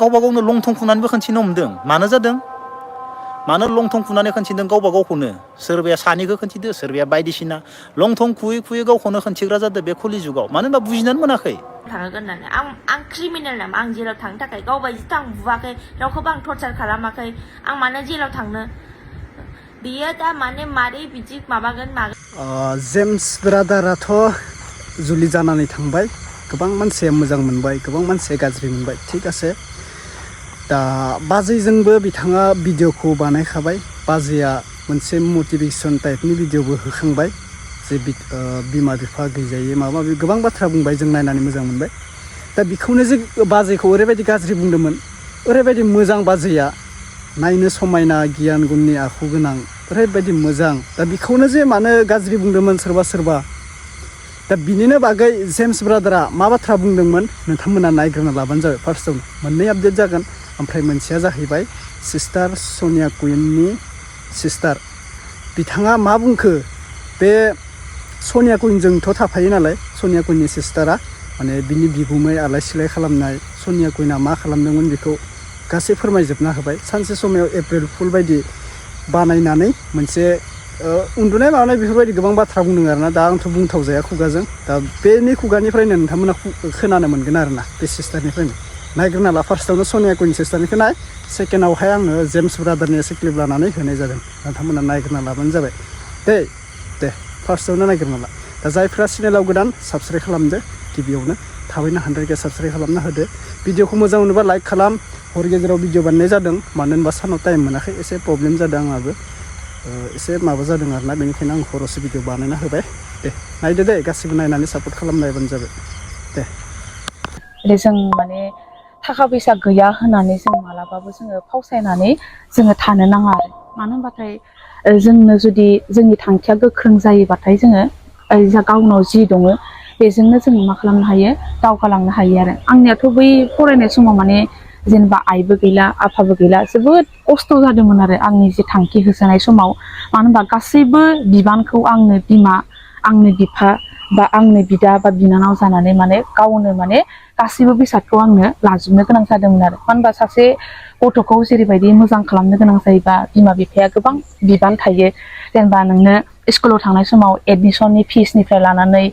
गावबा गावनो लंथं खुनानैबो खोनथिनो हमदों मानो जादों मानो लंथं खुनानै खोनथिदों गावबा गावखौनो सोरबाया सानैखौ खोनथिदो सोरबाया बायदिसिना लंथं खुयै खुयै गावखौनो खोनथिग्रा जादों बे कलि जुगाव मानो होनबा बुजिनानै मोनाखै थांगोन होननानै आं क्रिमिनेल नामा आं जेलाव थांनो थाखाय गावबायदिथ' आं बुवाखै रावखौबो आं टर्चार खालामाखै आं मानो जेलाव थांनो बियो दा माने मारै बिदि माबागोन जेम्स ब्रादाराथ' जुलि जानानै थांबाय गोबां मानसिया मोजां मोनबाय गोबां मानसिया गाज्रि मोनबाय थिग আছে दा बाजैजोंबो बिथाङा भिडिअखौ बानायखाबाय बाजैया मोनसे मटिभेसन टाइपनि भिडिअबो होखांबाय जे बिमा बिफा गैजायै माबा माबि गोबां बाथ्रा बुंबाय जों नायनानै मोजां मोनबाय दा बेखौनो जे बाजैखौ ओरैबायदि गाज्रि बुंदोंमोन ओरैबायदि मोजां बाजैया नायनो समायना गियान गुननि आखु गोनां ओरैबायदि मोजां दा बेखौनो जे मानो गाज्रि बुंदोंमोन सोरबा सोरबा दा बिनिनो बागै जेम्स ब्रादारा मा बाथ्रा बुंदोंमोन नोंथांमोना नायग्रोना लाबानो जाबाय फार्स्टआवनो मोननै आपडेट जागोन ओमफ्राय मोनसेया जाहैबाय सिस्टार सनिया कुइननि सिस्टार बिथाङा मा बुंखो बे सनिया कुइनजोंथ' थाफायो नालाय सनिया कुइननि सिस्टारा माने बिनि बिगुमै आलाय सिलाय खालामनाय सनिया कुइना मा खालामदोंमोन बेखौ गासै फोरमायजोबना होबाय सानसे समाव एप्रिल फुल बायदि बानायनानै मोनसे उन्दुनाय मानाय बेफोरबायदि गोबां बाथ्रा बुंदों आरोना दा आंथ' बुंथावजाया खुगाजों दा बेनि खुगानिफ्रायनो नोंथांमोना खोनानो मोनगोन आरोना बे सिस्टारनिफ्रायनो नायग्रोना ला फार्स्टआवनो सनिया कुइन सिस्टारनिखौ नाय सेकेन्डआवहाय आङो जेम्स ब्रादारनि एसे क्लिप लानानै होनाय जादों नोंथांमोना नायग्रोना लाबानो जाबाय दे फार्स्टआवनो नायग्रोना ला दा जायफ्रा चेनेलाव गोदान साबस्क्राइब खालामदो गिबियावनो थाबैनो 100K साबस्क्राइब खालामना होदो भिडिअखौ मोजां मोनोबा लाइक खालाम हर गेजेराव भिडिअ बानायनाय जादों मानो होनबा सानाव टाइम मोनाखै एसे प्रब्लेम जादों आंहाबो एसे माबा जादों आरोना बेनिखायनो आं हरावसो भिडिअ बानायना होबाय दे नायदो दे गासिबो नायनानै सापर्ट खालामनायबानो जाबाय दे जों माने थाखा फैसा गैया होननानै जों मालाबाबो जोङो फावसायनानै जोङो थानो नाङा आरो मानो होनबाथाय जोंनो जुदि जोंनि थांखिया गोख्रों जायोबाथाय जोङो गावनाव जि दङ बेजोंनो जोङो मा खालामनो हायो दावगालांनो हायो आरो आंनियाथ' बै फरायनाय समाव माने जेनेबा आइबो गैला आफाबो गैला जोबोद खस्थ' जादोंमोन आरो आंनि जे थांखि होसोनाय समाव मानो होनबा गासैबो बिबानखौ आंनो बिमा आंनो बिफा बा आंनो बिदा बा बिनानाव जानानै माने गावनो माने गासैबो बेसादखौ आंनो लाजोबनो गोनां जादोंमोन आरो मानो होनबा सासे गथ'खौ जेरैबायदि मोजां खालामनो गोनां जायोबा बिमा बिफाया गोबां बिबान थायो जेनेबा नोंनो स्कुलाव थांनाय समाव एडमिसननि फिसनिफ्राय लानानै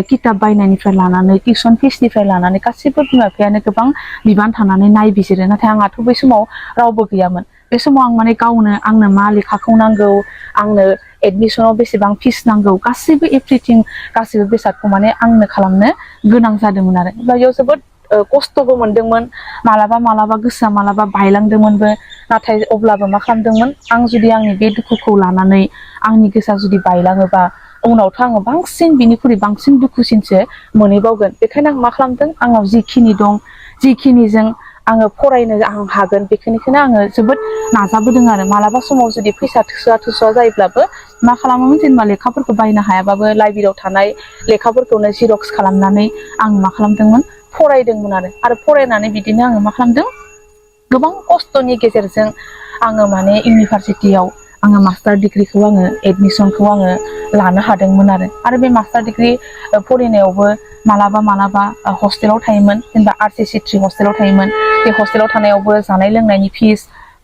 किताब बायनायनिफ्राय लानानै टिउसन फिसनिफ्राय लानानै गासैबो बिमा बिफायानो गोबां बिबान थानानै नायबिजिरो नाथाय आंहाथ' बै समाव रावबो गैयामोन बे समाव आं माने गावनो आंनो मा लेखाखौ नांगौ आंनो एडमिसनाव बेसेबां फिस नांगौ गासैबो एभ्रिथिं गासैबो बेसादखौ माने आंनो खालामनो गोनां जादोंमोन आरो बेयाव जोबोद खस्थ'बो मोनदोंमोन मालाबा गोसोआ मालाबा बायलांदोंमोनबो नाथाय अब्लाबो मा खालामदोंमोन आं जुदि आंनि बे दुखुखौ लानानै आंनि गोसोआ जुदि बायलाङोबा उनावथ' आङो बांसिन बिनिख्रुइ बांसिन दुखुसिनसो मोनहैबावगोन बेखायनो आं मा खालामदों आंनाव जिखिनि दं जिखिनिजों आङो फरायनो आं हागोन बेखिनिखौनो आङो जोबोद नाजाबोदों आरो मालाबा समाव जुदि फैसा थोस'वा जायोब्लाबो मा खालामोमोन जेनेबा लेखाफोरखौ बायनो हायाबाबो लाइब्रेरियाव थानाय लेखाफोरखौनो जिरक्स खालामनानै आं मा खालामदोंमोन फरायदोंमोन आरो फरायनानै बिदिनो आङो मा खालामदों गोबां खस्थ'नि गेजेरजों आङो माने इउनिभारसिटियाव आङो मास्टार डिग्रिखौ आङो एडमिसनखौ आङो लानो हादोंमोन आरो बे मास्टार डिग्रि फरायनायावबो मालाबा हस्टेलाव थायोमोन जेनेबा RCC3 हस्टेलाव थायोमोन बे हस्टेलाव थानायावबो जानाय लोंनायनि फिस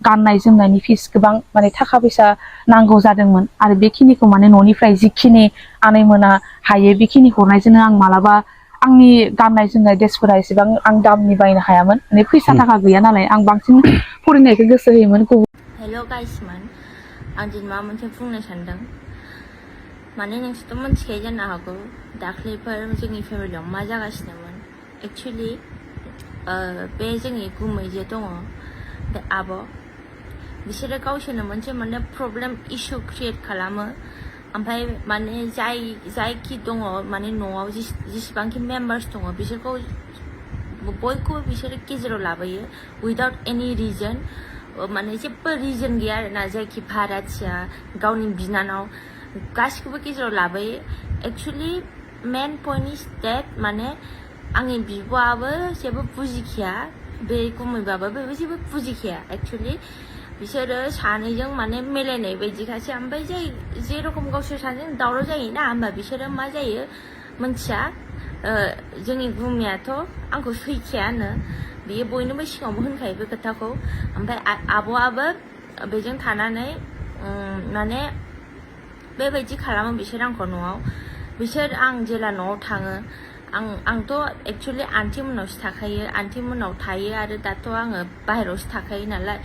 गाननाय जोमनायनि फिस गोबां माने थाखा फैसा नांगौ जादोंमोन आरो बेखिनिखौ माने न'निफ्राय जिखिनि आनैमोना हायो बेखिनि हरनायजोंनो आं मालाबा आंनि गाननाय जोमनाय ड्रेसफोरा एसेबां आं दामनि बायनो हायामोन माने फैसा थाखा गैया नालाय आं बांसिन फरायनायखौ गोसो होयोमोन हेल' गाइसमोन आं दिनै माबा मोनसे बुंनो सानदों माने नोंसोरथ' मिथिखायो जानो हागौ दाख्लैफोर जोंनि फेमिलियाव मा जागासिनोमोन एक्सुवेलि बे जोंनि गुमै जे दङ बे आब' बिसोरो गावसोरनो मोनसे माने प्रब्लेम इसु क्रिएट खालामो ओमफ्राय माने जायखि दङ माने न'आव जेसेबांखि मेम्बार्स दङ बिसोरखौ बयखौबो बिसोरो गेजेराव लाबोयो उइदाउट एनि रिजन माने जेबो रिजन गैया आरोना जायखि भाराथिया गावनि बिनानाव गासिखौबो गेजेराव लाबोयो एक्सुवेलि मेन पइन्ट इज डेट माने आंनि बिब'आबो जेबो बुजिखाया बे गुमैबाबो बेबो जेबो बुजिखाया एक्सुवेलि बिसोरो सानैजों माने मिलायनाय बायदिखासो ओमफ्राय जेरखम गावसोर सानैजों दावराव जायोना होमबा बिसोरो मा जायो मोनथिया जोंनि गुमैयाथ' आंखौ सैखायानो बियो बयनोबो सिगाङावबो होनखायो बे खोथाखौ ओमफ्राय आब'आबो बेजों थानानै माने बेबायदि खालामो बिसोर आंखौ न'आव बिसोर आं जेला न'आव थाङो आंथ' एक्चुअलि आन्टि मोननावसो थाखायो आन्टि मोननाव थायो आरो दाथ' आङो बाहेरायावसो थाखायो नालाय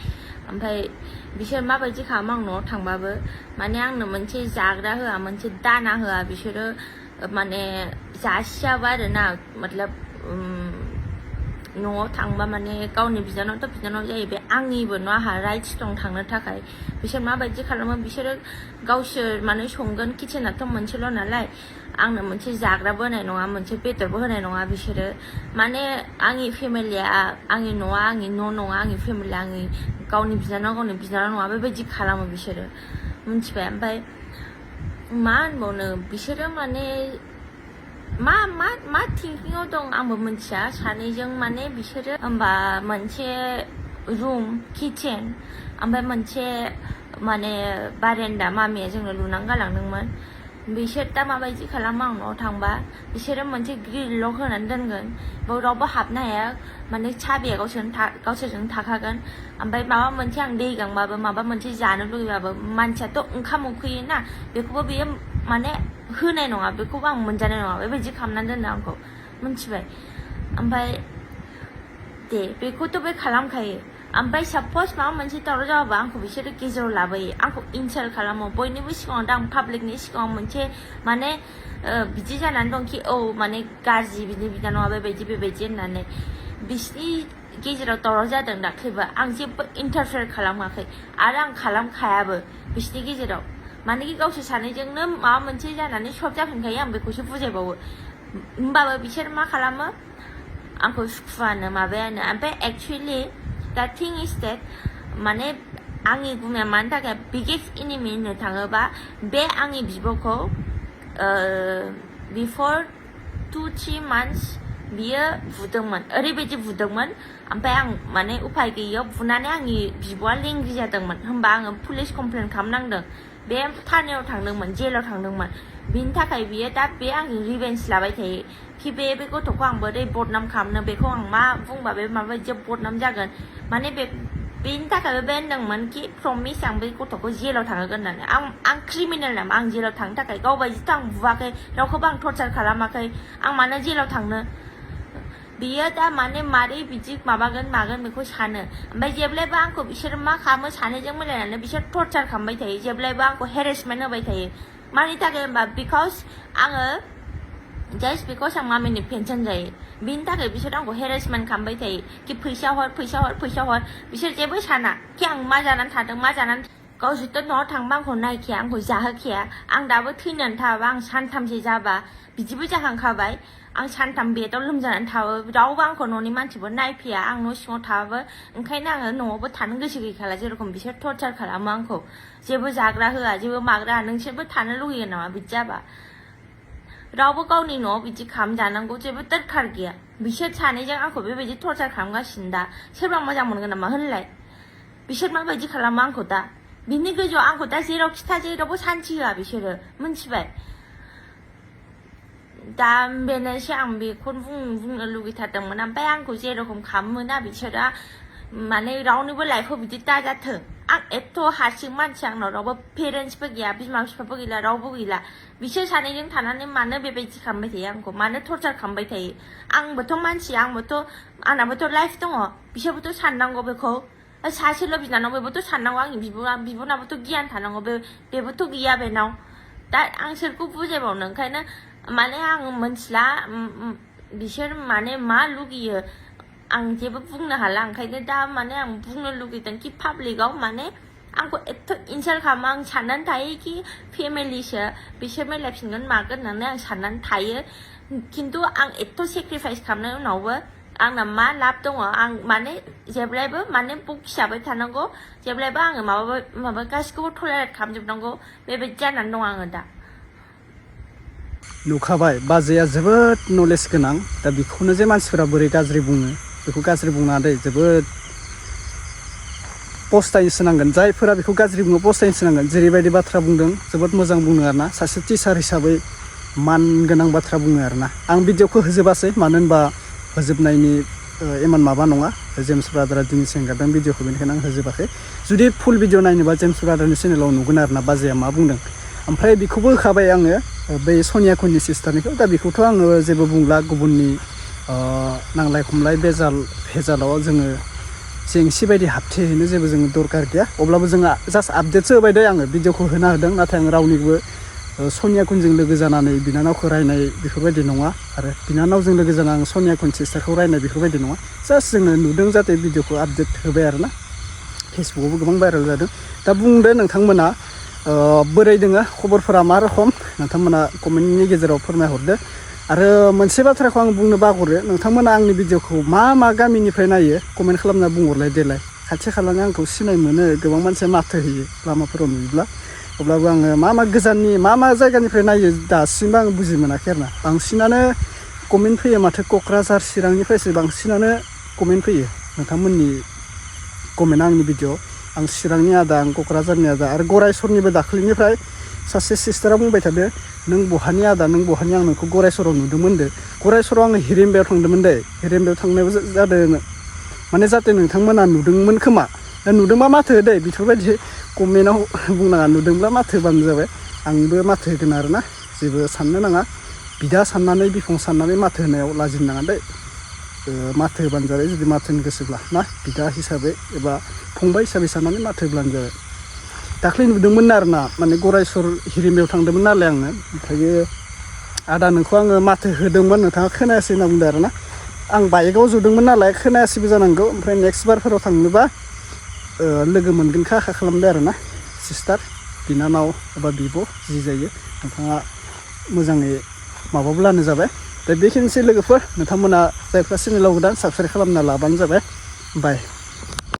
ओमफ्राय बिसोर माबायदि खालामो आं न'आव थांबाबो माने आंनो मोनसे जाग्रा होआ मोनसे दाना होआ बिसोरो माने जासियाबो आरोना मतलब न'आव थांबा माने गावनि बिनानावथ' बिनानाव जायो बे आंनिबो न' आंहा राइट्स दं थांनो थाखाय बिसोर माबायदि खालामो बिसोरो गावसोर माने संगोन किचेनाथ' मोनसेल' नालाय आंनो मोनसे जाग्राबो होनाय नङा मोनसे बेदरबो होनाय नङा बिसोरो माने आंनि फेमिलिया आंनि न'आ आंनि न' नङा आंनि फेमिलिया आंनि गावनि बिनानाव नङा बेबायदि खालामो बिसोरो मिथिबाय ओमफ्राय मा होनबावनो बिसोरो माने मा थिंकिंआव दं आंबो मिथिया सानैजों माने बिसोरो होमबा मोनसे रुम किचेन ओमफ्राय मोनसे माने बारेन्दा मामिया जोंनो लुनानै गालांदोंमोन बिसोर दा माबायदि खालामो आं न'आव थांबा बिसोरो मोनसे ग्रिल लक होनानै दोनगोन बेयाव रावबो हाबनो हाया माने साबिया गावसोरजों थाखागोन ओमफ्राय माबा मोनसे आं दै गांबाबो माबा मोनसे जानो लुगैबाबो मानसियाथ' ओंखाम उखैयोना बेखौबो बेयो माने होनाय नङा बेखौबो आं मोनजानाय नङा बेबायदि खालामनानै दोनो आंखौ मिथिबाय ओमफ्राय दे बेखौथ' बे खालामखायो ओमफ्राय साप'ज माबा मोनसे दावराव जाबाबो आंखौ बिसोरो गेजेराव लाबोयो आंखौ इनसाल्ट खालामो बयनिबो सिगाङाव दा आं पाब्लिकनि सिगाङाव मोनसे माने बिदि जानानै दं कि औ माने गाज्रि बिनि बिनानावा बेबायदि होननानै बिसिनि गेजेराव दावराव जादों दाख्लैबो आं जेबो इन्टारफेयार खालामाखै आरो आं खालामखायाबो बिसिनि गेजेराव मानेकि गावसोर सानैजोंनो माबा मोनसे जानानै सल्भ जाफिनखायो आं बेखौसो बुजायबावो होमबाबो बिसोर मा खालामो आंखौ सुखुवानो माबायानो ओमफ्राय एक्चुवेलि दा थिं इज देट माने आंनि गुमाया मानि थाखाय बिगेस्ट एनिमि होननो थाङोबा बे आंनि बिब'खौ बिफर 2-3 मान्थस बियो बुदोंमोन ओरैबायदि बुदोंमोन ओमफ्राय आं माने उफाय गैयियाव बुनानै आंनि बिब'आ लेंग्रि जादोंमोन होमबा आङो पुलिस कमप्लेन खालामनांदों बे थानायाव थांदोंमोन जेलाव थांदोंमोन बिनि थाखाय बियो दा बे आंजों रिभेन्स लाबाय थायो कि बे गथ'खौ आं बोरै बदनाम खालामनो बेखौ आं मा बुंबा बे माबायदि बदनाम जागोन माने बेनि थाखायबो बे होनदोंमोन कि प्रमिस आं बे गथ'खौ जेलाव थांहोगोन होननानै आं क्रिमिनेल नामा आं जेलाव थांनो थाखाय गावबायदिथ' आं बुवाखै रावखौबो आं टर्चार खालामाखै आं मानो जेलाव थांनो बियो दा माने मारै बिदि माबागोन बेखौ सानो ओमफ्राय जेब्लायबो आंखौ बिसोर मा खालामो सानैजों मिलायनानै बिसोर टर्चार खालामबाय थायो जेब्लायबो आंखौ हेरेसमेन्ट होबाय थायो मानि थाखाय होनबा बिकज आङो जास्ट बिकज आं मामिनि पेन्सन जायो बिनि थाखाय बिसोर आंखौ हेरेसमेन्ट खालामबाय थायो कि फैसा हर बिसोर जेबो साना कि आं मा जानानै थादों गावसोरथ' न'आव थांबा आंखौ नायखाया आंखौ जाहोखाया आं दाबो थैनानै थाबा आं सानथामसो जाबा बिदिबो जाखांखाबाय आं सानथाम बेदाव लोमजानानै थाबो रावबो आंखौ न'नि मानसिबो नायफैया आं न' सिङाव थाबाबो ओंखायनो आङो न'आवबो थानो गोसो गैखाला जेरखम बिसोर टर्चार खालामो आंखौ जेबो जाग्रा होआ जेबो माग्रा नोंसोरबो थानो लुगैयो नामा बिदि जाबा रावबो गावनि न'आव बिदि खालामजानांगौ जेबो दरखार गैया बिसोर सानैजों आंखौ बेबायदि टर्चार खालामगासिनो दा सोरबा मोजां मोनगोन नामा होनलाय बिसोर माबायदि खालामो आंखौ दा बिनि गोजौआव आंखौ दा जेरावखि था जेरावबो सान्थि होआ बिसोरो मिथिबाय दा बेनोसै आं बेखौनो बुंनो लुगैथारदोंमोन ओमफ्राय आंखौ जेरखम खालामोना बिसोरा माने रावनिबो लाइफआव बिदि दाजाथों आं एथ' हारसिं मानसि आंनाव रावबो पेरेन्टसबो गैया बिमा बिफाबो गैला रावबो गैला बिसोर सानैजों थानानै मानो बेबायदि खालामबाय थायो आंखौ मानो टर्चार खालामबाय थायो आंबोथ' मानसि आंनाबोथ' लाइफ दङ बिसोरबोथ' साननांगौ बेखौ सासेल' बिनानाव बेबोथ' साननांगौ आंनि बिब'नाबोथ' गियान थानांगौ बेबोथ' गैया बेनाव दा आं सोरखौ बुजायबावनो ओंखायनो माने आं मोनथिला बिसोर माने मा लुगैयो आं जेबो बुंनो हाला ओंखायनो दा माने आं बुंनो लुगैदों कि पाब्लिकआव माने आंखौ एथ' इनसाल्ट खालामो आं साननानै थायो कि फेमिलिसो बिसोर मिलायफिनगोन मागोन होननानै आं साननानै थायो खिन्थु आं एथ' सेक्रिफाइस खालामनायनि उनावबो आंना मा लाब दङ आं माने जेब्लायबो माने बखिजाबाय थानांगौ जेब्लायबो आङो माबा गासिखौबो टलारेट खालामजोबनांगौ बेबायदि जानानै दं आङो दा नुखाबाय बाजैया जोबोद नलेज गोनां दा बेखौनो जे मानसिफोरा बोरै गाज्रि बुङो बेखौ गाज्रि बुंनानै जोबोद पस्तायनोसो नांगोन जायफोरा बेखौ गाज्रि बुङो पस्तायनोसो नांगोन जेरैबायदि बाथ्रा बुंदों जोबोद मोजां बुङो आरोना सासे टिचार हिसाबै मान गोनां बाथ्रा बुङो आरोना आं भिडिअखौ होजोबासै मानो होनबा होजोबनायनि इमान माबा नङा जेम्स ब्रादारा दिनैसो एंगारदों भिडिअखौ बेनिखायनो आं होजोबाखै जुदि फुल भिडिअ नायनोबा जेम्स ब्रादारनि चेनेलाव नुगोन आरोना बाजैया मा बुंदों ओमफ्राय बेखौबो होखाबाय आङो बै सनिया कुननि सिस्टारनिखौ दा बेखौथ' आङो जेबो बुंला गुबुननि नांलाय खमलाय भेजालाव जोङो जेंसि बायदि हाबथेहैनो जेबो जोङो दरकार गैया अब्लाबो जोङो जास्ट आपडेटसो होबाय दे आङो भिडिअखौ होना होदों नाथाय आं रावनिबो सनिया कुनजों लोगो जानानै बिनानावखौ रायनाय बेफोरबायदि नङा आरो बिनानावजों लोगो जानानै आं सनिया कुन सिस्टारखौ रायनाय बेफोरबायदि नङा जास्ट जोङो नुदों जाहाथे भिडिअखौ आपडेट होबाय आरोना फेसबुकआवबो गोबां भाइरेल जादों दा बुंदो नोंथांमोना बोरै दोङो खबरफोरा मा रखम नोंथांमोना कमेन्टनि गेजेराव फोरमायहरदो आरो मोनसे बाथ्राखौ आं बुंनो बावगारो नोंथांमोना आंनि भिडिअखौ मा गामिनिफ्राय नायो कमेन्ट खालामना बुंहरलाय देलाय खाथि खालानि आंखौ सिनाय मोनो गोबां मानसिया माथो होयो लामाफोराव नुयोब्ला अब्लाबो आङो मा गोजाननि मा जायगानिफ्राय नायो दासिमबो आं बुजि मोनाखै आरोना बांसिनानो कमेन्ट फैयो माथो क'क्राझार चिरांनिफ्रायसो बांसिनानो कमेन्ट फैयो नोंथांमोननि कमेन्टआ आंनि भिडिअ आं चिरांनि आदा आं क'क्राझारनि आदा आरो गरायसरनिबो दाख्लैनिफ्राय सासे सिस्टारा बुंबाय थादो नों बहानि आदा नों बहानि आं नोंखौ गरायसराव नुदोंमोन दे गरायसराव आङो हिरिम्बायाव थांदोंमोन दे हिरिम्बायाव थांनायाव जादों माने जाहाथे नोंथांमोना नुदोंमोन खोमा दा नुदोंबा माथो हो दे बेफोरबायदि कमेन्टआव बुंनाङा नुदोंब्ला माथो होबानो जाबाय आंबो माथो होगोन आरोना जेबो साननो नाङा बिदा साननानै बिफं साननानै माथो होनायाव लाजिनो नाङा दे माथो होबानो जाबाय जुदि माथो होनो गोसोब्ला ना बिदा हिसाबै एबा फंबाय हिसाबै साननानै माथो होब्लानो जाबाय दाख्लै नुदोंमोन आरोना माने गरायसर हिरिम्बायाव थांदोंमोन नालाय आङो ओमफ्रायो आदा नोंखौ आङो माथो होदोंमोन नोंथाङा खोनायासै होनना बुंदों आरोना आं बाइकआव जदोंमोन नालाय खोनायासैबो जानांगौ ओमफ्राय नेक्स्ट बारफोराव थांनोबा लोगो मोनगोनखौ आसा खालामदो आरोना सिस्टार बिनानाव एबा बिब' जि जायो नोंथाङा मोजाङै माबाब्लानो जाबाय दा बेखिनिसै लोगोफोर नोंथांमोना जायफ्रा चेनेलाव गोदान साबस्क्राइब खालामना लाबानो जाबाय बाय